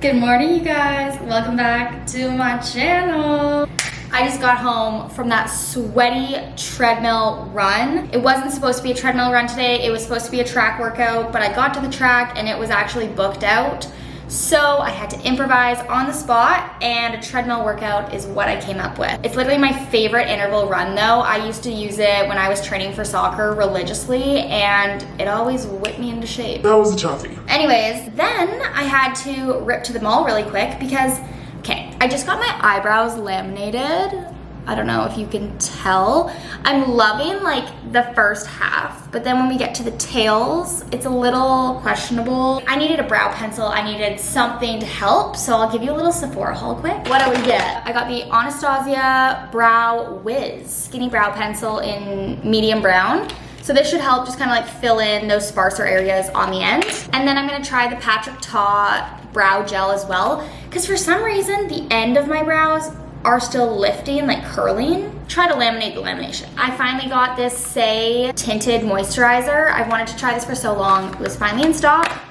Good morning, you guys. Welcome back to my channel. I just got home from that sweaty treadmill run. It wasn't supposed to be a treadmill run today. It was supposed to be a track workout, but I got to the track and it was actually booked out. So I had to improvise on the spot, and a treadmill workout is what I came up with. It's literally my favorite interval run though. I used to use it when I was training for soccer religiously, and it always whipped me into shape. That was a toughie. Anyways, then I had to rip to the mall really quick because, okay, I just got my eyebrows laminated. I don't know if you can tell. I'm loving like the first half, but then when we get to the tails, it's a little questionable. I needed a brow pencil. I needed something to help, so I'll give you a little Sephora haul quick. What do we get? I got the Anastasia Brow Wiz Skinny Brow Pencil in medium brown. So this should help just kind of like fill in those sparser areas on the end. And then I'm gonna try the Patrick Ta Brow Gel as well, because for some reason, the end of my brows are still lifting, like curling. Try to laminate the lamination. I finally got this Say Tinted Moisturizer. I wanted to try this for so long. It was finally in stock.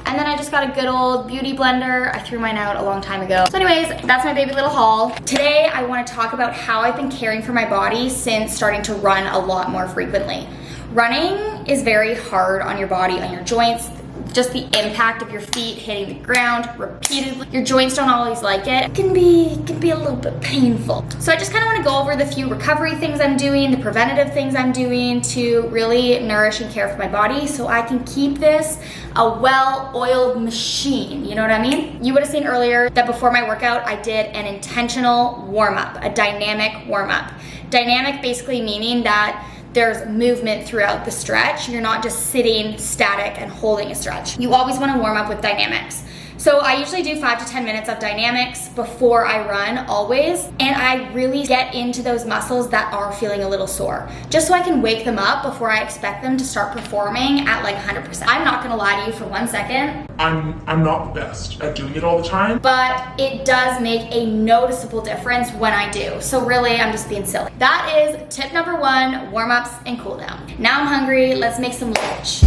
And then I just got a good old beauty blender. I threw mine out a long time ago. So anyways, that's my baby little haul. Today, I wanna talk about how I've been caring for my body since starting to run a lot more frequently. Running is very hard on your body, on your joints. Just the impact of your feet hitting the ground repeatedly. Your joints don't always like it. It can be a little bit painful. So I just kind of want to go over the few recovery things I'm doing, the preventative things I'm doing to really nourish and care for my body so I can keep this a well-oiled machine. You know what I mean? You would have seen earlier that before my workout, I did an intentional warm-up, a dynamic warm-up. Dynamic basically meaning that there's movement throughout the stretch. You're not just sitting static and holding a stretch. You always want to warm up with dynamics. So I usually do 5 to 10 minutes of dynamics before I run, always. And I really get into those muscles that are feeling a little sore, just so I can wake them up before I expect them to start performing at like 100%. I'm not gonna lie to you for 1 second. I'm not the best at doing it all the time. But it does make a noticeable difference when I do. So really, I'm just being silly. That is tip number 1, warm-ups and cool down. Now I'm hungry, let's make some lunch.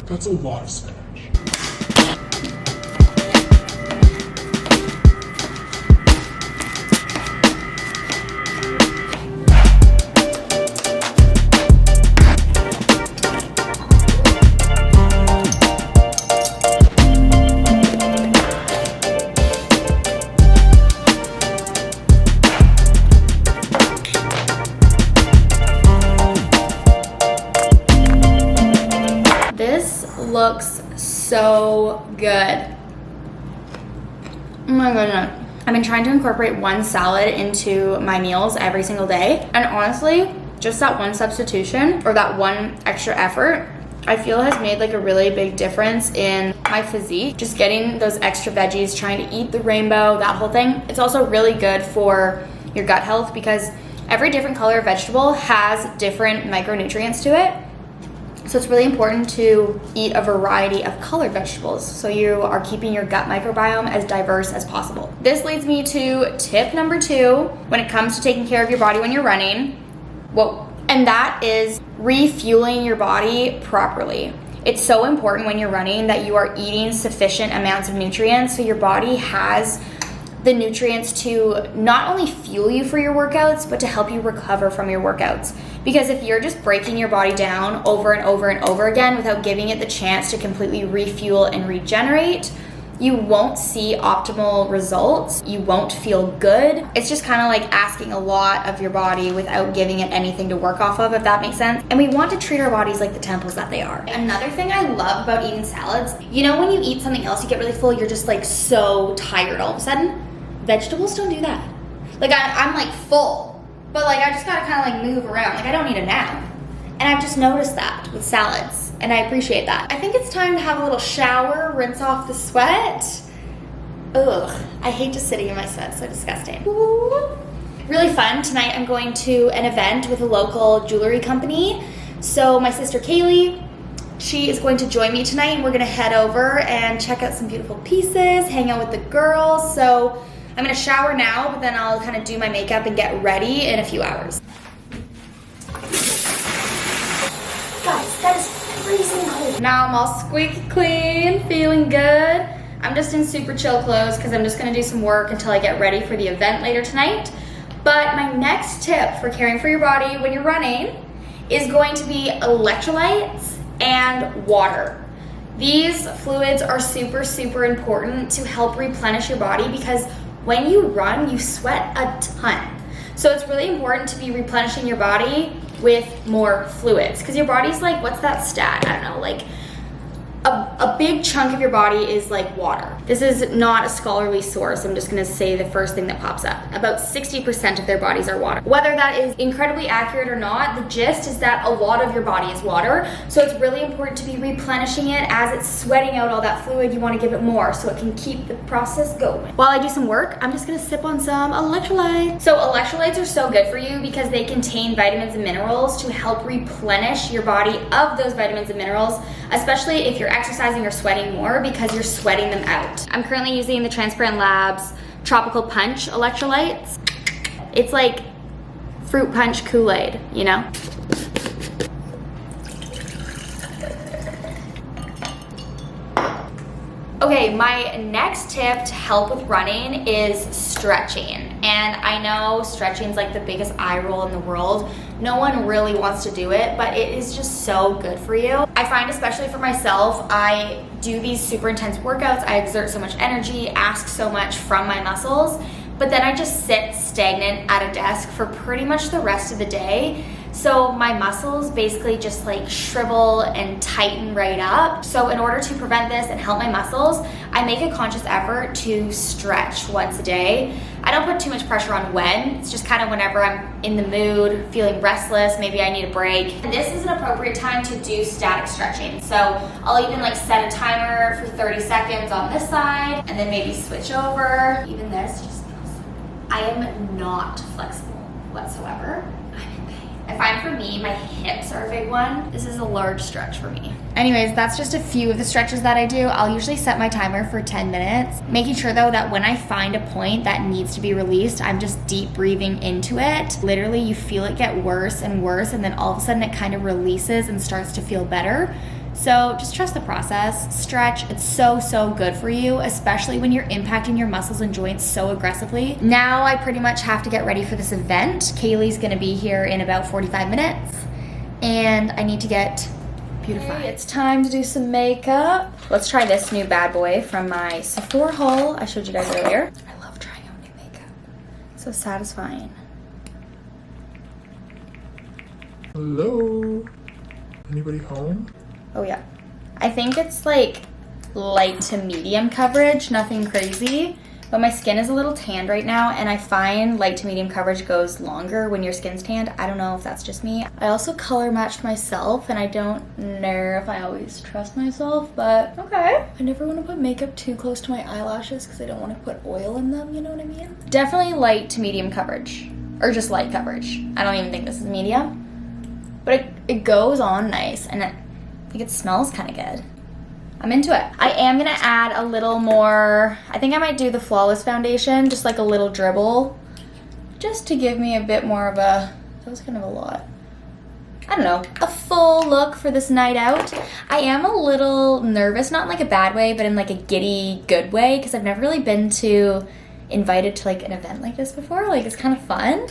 That's a lot of spinach. Looks so good. Oh my goodness. I've been trying to incorporate one salad into my meals every single day, and honestly, just that one substitution or that one extra effort I feel has made like a really big difference in my physique. Just getting those extra veggies, trying to eat the rainbow, that whole thing. It's also really good for your gut health because every different color of vegetable has different micronutrients to it. So it's really important to eat a variety of colored vegetables so you are keeping your gut microbiome as diverse as possible. This leads me to tip number 2 when it comes to taking care of your body when you're running. And that is refueling your body properly. It's so important when you're running that you are eating sufficient amounts of nutrients so your body has the nutrients to not only fuel you for your workouts, but to help you recover from your workouts. Because if you're just breaking your body down over and over and over again without giving it the chance to completely refuel and regenerate, you won't see optimal results. You won't feel good. It's just kind of like asking a lot of your body without giving it anything to work off of, if that makes sense. And we want to treat our bodies like the temples that they are. Another thing I love about eating salads, you know when you eat something else, you get really full, you're just like so tired all of a sudden? Vegetables don't do that. Like I'm like full, but like I just gotta kind of like move around. Like I don't need a nap. And I've just noticed that with salads, and I appreciate that. I think it's time to have a little shower, rinse off the sweat. Ugh, I hate just sitting in my sweat, so disgusting. Ooh. Really fun, tonight I'm going to an event with a local jewelry company. So my sister Kaylee, she is going to join me tonight, and we're gonna head over and check out some beautiful pieces, hang out with the girls. So I'm gonna shower now, but then I'll kind of do my makeup and get ready in a few hours. Guys, that is freezing cold. Now I'm all squeaky clean, feeling good. I'm just in super chill clothes because I'm just gonna do some work until I get ready for the event later tonight. But my next tip for caring for your body when you're running is going to be electrolytes and water. These fluids are super, super important to help replenish your body because when you run, you sweat a ton. So it's really important to be replenishing your body with more fluids because your body's like, what's that stat? I don't know, like a big chunk of your body is like water. This is not a scholarly source. I'm just gonna say the first thing that pops up. About 60% of their bodies are water. Whether that is incredibly accurate or not, the gist is that a lot of your body is water. So it's really important to be replenishing it as it's sweating out all that fluid. You wanna give it more so it can keep the process going. While I do some work, I'm just gonna sip on some electrolytes. So electrolytes are so good for you because they contain vitamins and minerals to help replenish your body of those vitamins and minerals, especially if you're exercising or sweating more because you're sweating them out. I'm currently using the Transparent Labs Tropical Punch electrolytes. It's like fruit punch Kool-Aid, you know? Okay, my next tip to help with running is stretching. And I know stretching is like the biggest eye roll in the world. No one really wants to do it, but it is just so good for you. I find, especially for myself, I do these super intense workouts. I exert so much energy, ask so much from my muscles, but then I just sit stagnant at a desk for pretty much the rest of the day. So my muscles basically just like shrivel and tighten right up. So in order to prevent this and help my muscles, I make a conscious effort to stretch once a day. I don't put too much pressure on when. It's just kind of whenever I'm in the mood, feeling restless, maybe I need a break. And this is an appropriate time to do static stretching. So I'll even like set a timer for 30 seconds on this side and then maybe switch over. Even this just feels, I am not flexible whatsoever. I find for me, my hips are a big one. This is a large stretch for me. Anyways, that's just a few of the stretches that I do. I'll usually set my timer for 10 minutes, making sure though that when I find a point that needs to be released, I'm just deep breathing into it. Literally, you feel it get worse and worse, and then all of a sudden it kind of releases and starts to feel better. So just trust the process, stretch. It's so, so good for you, especially when you're impacting your muscles and joints so aggressively. Now I pretty much have to get ready for this event. Kaylee's gonna be here in about 45 minutes and I need to get beautified. Okay, it's time to do some makeup. Let's try this new bad boy from my Sephora haul I showed you guys earlier. I love trying out new makeup. So satisfying. Hello? Anybody home? Oh yeah. I think it's like light to medium coverage, nothing crazy, but my skin is a little tanned right now and I find light to medium coverage goes longer when your skin's tanned. I don't know if that's just me. I also color matched myself and I don't know if I always trust myself, but okay. I never want to put makeup too close to my eyelashes because I don't want to put oil in them, you know what I mean? Definitely light to medium coverage, or just light coverage. I don't even think this is medium, but it goes on nice and I think it smells kind of good. I'm into it. I am gonna add a little more, I think I might do the Flawless foundation, just like a little dribble, just to give me a bit more of a, that was kind of a lot. I don't know, a full look for this night out. I am a little nervous, not in like a bad way, but in like a giddy good way, because I've never really been invited to like an event like this before. Like it's kind of fun.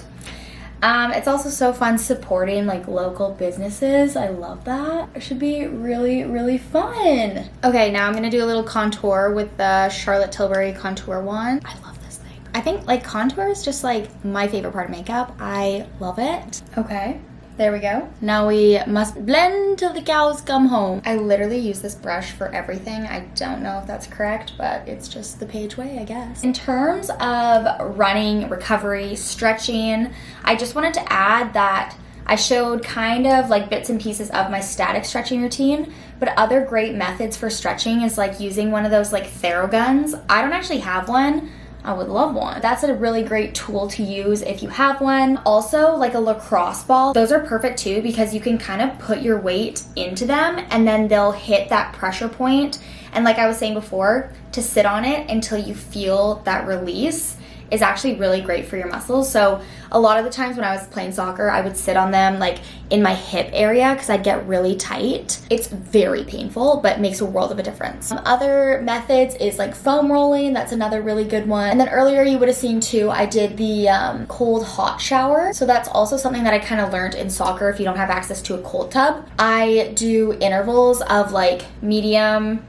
It's also so fun supporting like local businesses. I love that. It should be really, really fun. Okay, now I'm gonna do a little contour with the Charlotte Tilbury contour wand. I love this thing. I think like contour is just like my favorite part of makeup. I love it. Okay. There we go. Now we must blend till the cows come home. I literally use this brush for everything. I don't know if that's correct, but it's just the Paige way, I guess. In terms of running, recovery, stretching, I just wanted to add that I showed kind of like bits and pieces of my static stretching routine, but other great methods for stretching is like using one of those like TheraGuns. I don't actually have one. I would love one. That's a really great tool to use if you have one. Also, like a lacrosse ball. Those are perfect too because you can kind of put your weight into them and then they'll hit that pressure point. And like I was saying before, to sit on it until you feel that release is actually really great for your muscles. So a lot of the times when I was playing soccer, I would sit on them like in my hip area because I'd get really tight. It's very painful, but makes a world of a difference. Other methods is like foam rolling. That's another really good one. And then earlier you would have seen too, I did the cold hot shower. So that's also something that I kind of learned in soccer if you don't have access to a cold tub. I do intervals of like medium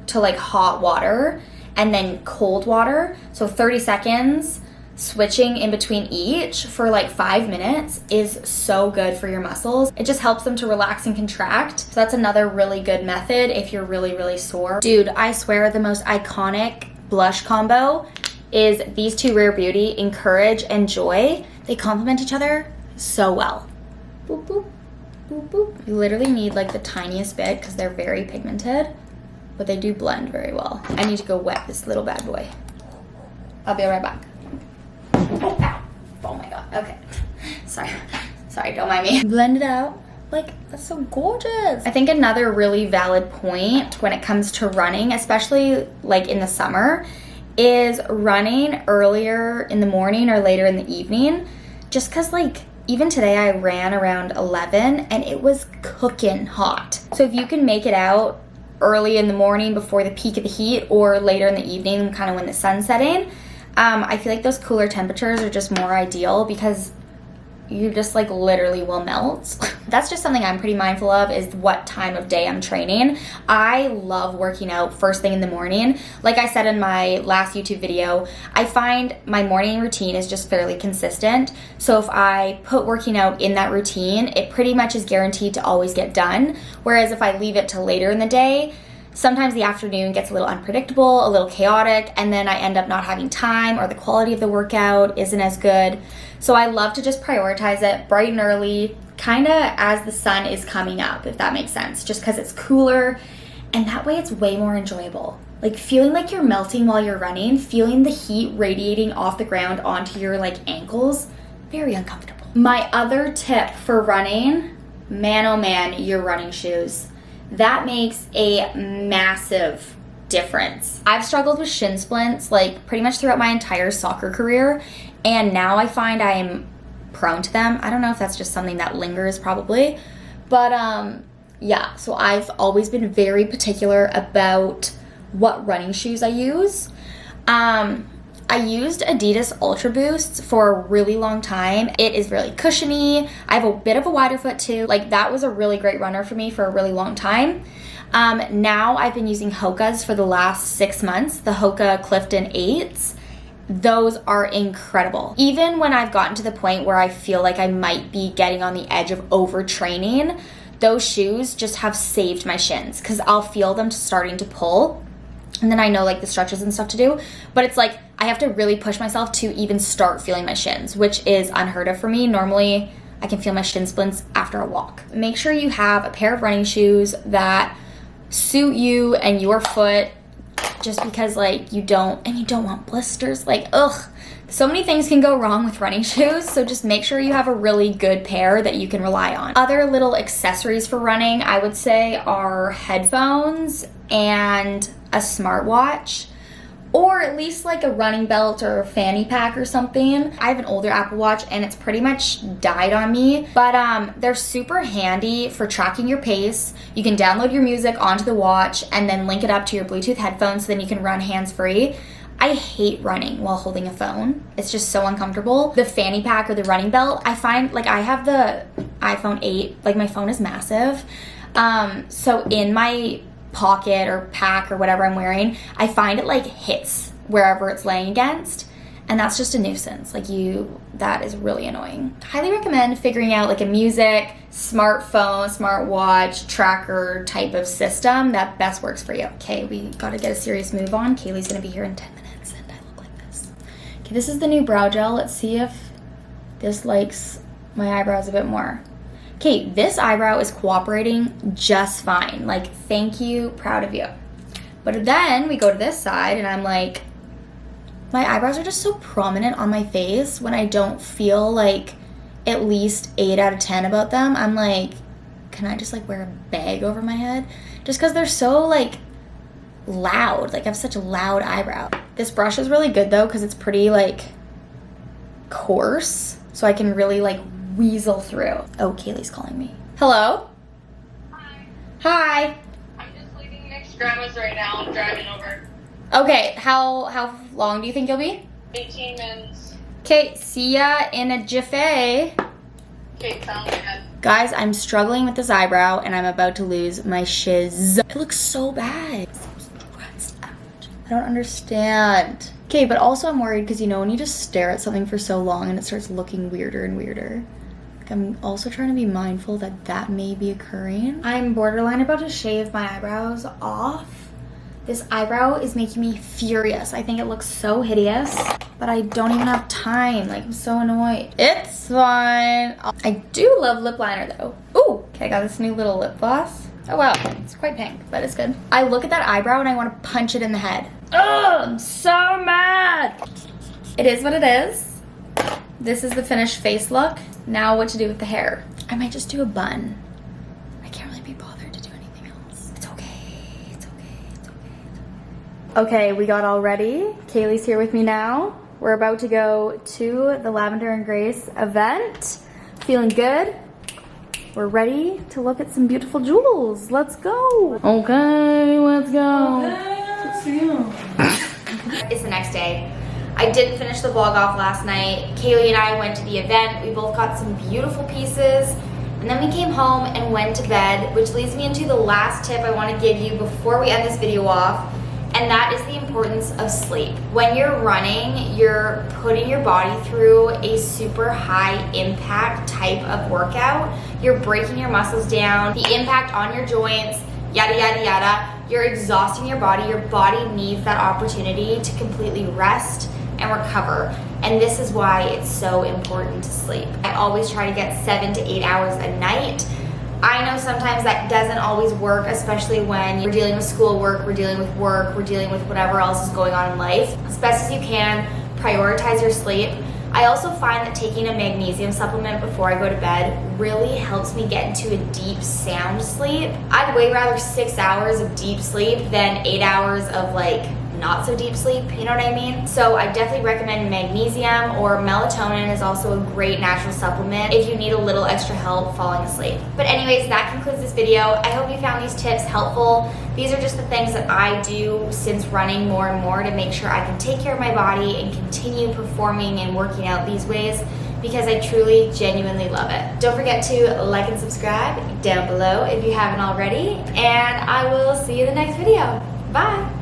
to like hot water and then cold water. So 30 seconds, switching in between each for like 5 minutes is so good for your muscles. It just helps them to relax and contract. So that's another really good method if you're really, really sore. Dude, I swear the most iconic blush combo is these two Rare Beauty, Encourage and Joy. They complement each other so well. Boop, boop, boop, boop. You literally need like the tiniest bit because they're very pigmented, but they do blend very well. I need to go wet this little bad boy. I'll be right back. Oh, ow. Oh my god. Okay. Sorry, don't mind me. Blend it out. Like, that's so gorgeous. I think another really valid point when it comes to running, especially like in the summer, is running earlier in the morning or later in the evening. Just because like, even today I ran around 11 and it was cooking hot. So if you can make it out early in the morning before the peak of the heat or later in the evening, kind of when the sun's setting, I feel like those cooler temperatures are just more ideal because you just like literally will melt. That's just something I'm pretty mindful of, is what time of day I'm training. I love working out first thing in the morning. Like I said in my last YouTube video, I find my morning routine is just fairly consistent. So if I put working out in that routine, it pretty much is guaranteed to always get done. Whereas if I leave it till later in the day, sometimes the afternoon gets a little unpredictable, a little chaotic, and then I end up not having time, or the quality of the workout isn't as good. So I love to just prioritize it bright and early, kind of as the sun is coming up, if that makes sense, just because it's cooler, and that way it's way more enjoyable. Like feeling like you're melting while you're running, feeling the heat radiating off the ground onto your like ankles, very uncomfortable. My other tip for running, man oh man, your running shoes. That makes a massive difference. I've struggled with shin splints like pretty much throughout my entire soccer career, and now I find I'm prone to them. I don't know if that's just something that lingers probably, but yeah, so I've always been very particular about what running shoes I use. I used Adidas Ultra Boosts for a really long time. It is really cushiony. I have a bit of a wider foot too. Like that was a really great runner for me for a really long time. Now I've been using Hoka's for the last 6 months, the Hoka Clifton 8s. Those are incredible. Even when I've gotten to the point where I feel like I might be getting on the edge of overtraining, those shoes just have saved my shins because I'll feel them starting to pull. And then I know like the stretches and stuff to do, but it's like I have to really push myself to even start feeling my shins, which is unheard of for me. Normally I can feel my shin splints after a walk. Make sure you have a pair of running shoes that suit you and your foot, just because like you don't want blisters. Like, ugh, so many things can go wrong with running shoes, so just make sure you have a really good pair that you can rely on. Other little accessories for running, I would say, are headphones and a smartwatch, or at least like a running belt or a fanny pack or something. I have an older Apple Watch and it's pretty much died on me, but they're super handy for tracking your pace. You can download your music onto the watch and then link it up to your Bluetooth headphones so then you can run hands-free. I hate running while holding a phone. It's just so uncomfortable. The fanny pack or the running belt, I find, like I have the iPhone 8, like my phone is massive. So in my pocket or pack or whatever I'm wearing, I find it like hits wherever it's laying against, and that's just a nuisance. Like that is really annoying. Highly recommend figuring out like a music, smartphone, smartwatch, tracker type of system that best works for you. Okay, we gotta get a serious move on. Kaylee's gonna be here in 10 minutes and I look like this. Okay, this is the new brow gel. Let's see if this likes my eyebrows a bit more. Okay, this eyebrow is cooperating just fine. Like, thank you, proud of you. But then we go to this side and I'm like, my eyebrows are just so prominent on my face when I don't feel like at least 8 out of 10 about them. I'm like, can I just like wear a bag over my head? Just because they're so like loud. Like I have such a loud eyebrow. This brush is really good though because it's pretty like coarse so I can really like weasel through. Oh, Kaylee's calling me. Hello? Hi. Hi. I'm just leaving Nick's grandma's right now. I'm driving over. Okay, how long do you think you'll be? 18 minutes. Okay, see ya in a jiffy. Okay, sounds good. Guys, I'm struggling with this eyebrow and I'm about to lose my shiz. It looks so bad. I'm so stressed out. I don't understand. Okay, but also I'm worried because you know when you just stare at something for so long and it starts looking weirder and weirder. Like, I'm also trying to be mindful that that may be occurring. I'm borderline about to shave my eyebrows off. This eyebrow is making me furious. I think it looks so hideous, but I don't even have time. Like, I'm so annoyed. It's fine. I do love lip liner though. Ooh, okay, I got this new little lip gloss. Oh wow, it's quite pink, but it's good. I look at that eyebrow and I want to punch it in the head. Ugh, I'm so mad. It is what it is. This is the finished face look. Now what to do with the hair. I might just do a bun. I can't really be bothered to do anything else. It's okay, it's okay, it's okay, it's okay. Okay, we got all ready. Kaylee's here with me now. We're about to go to the Lavender and Grace event. Feeling good. We're ready to look at some beautiful jewels. Let's go. Okay, let's go. Okay, let's see you. It's the next day. I didn't finish the vlog off last night. Kaylee and I went to the event. We both got some beautiful pieces. And then we came home and went to bed, which leads me into the last tip I want to give you before we end this video off. And that is the importance of sleep. When you're running, you're putting your body through a super high impact type of workout. You're breaking your muscles down, the impact on your joints, yada, yada, yada. You're exhausting your body. Your body needs that opportunity to completely rest and recover. And this is why it's so important to sleep. I always try to get 7 to 8 hours a night. I know sometimes that doesn't always work, especially when you're dealing with schoolwork, we're dealing with work, we're dealing with whatever else is going on in life. As best as you can, prioritize your sleep. I also find that taking a magnesium supplement before I go to bed really helps me get into a deep, sound sleep. I'd way rather 6 hours of deep sleep than 8 hours of like not so deep sleep, you know what I mean? So I definitely recommend magnesium, or melatonin is also a great natural supplement if you need a little extra help falling asleep. But anyways, that concludes this video. I hope you found these tips helpful. These are just the things that I do since running more and more to make sure I can take care of my body and continue performing and working out these ways, because I truly, genuinely love it. Don't forget to like and subscribe down below if you haven't already, and I will see you in the next video. Bye.